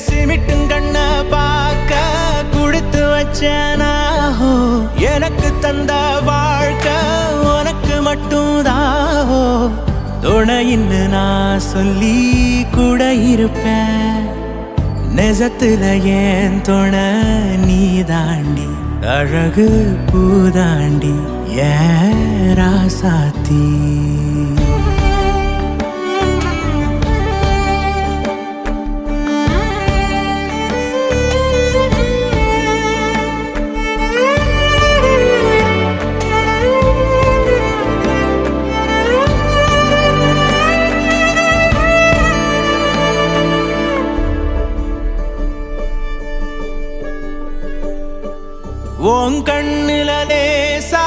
சிமிட்டும் கண்ண பார்க்க குடுத்து வச்சனாஹோ எனக்கு தந்த வாழ்க்கை உனக்கு மட்டும் தாஹோ துணையின்னு நான் சொல்லி கூட இருப்பேன் நெசத்துல ஏன் துணை நீ தாண்டி அழகு பூதாண்டி ஏன் ராசாத்தி உன் கண்ணுல லேசா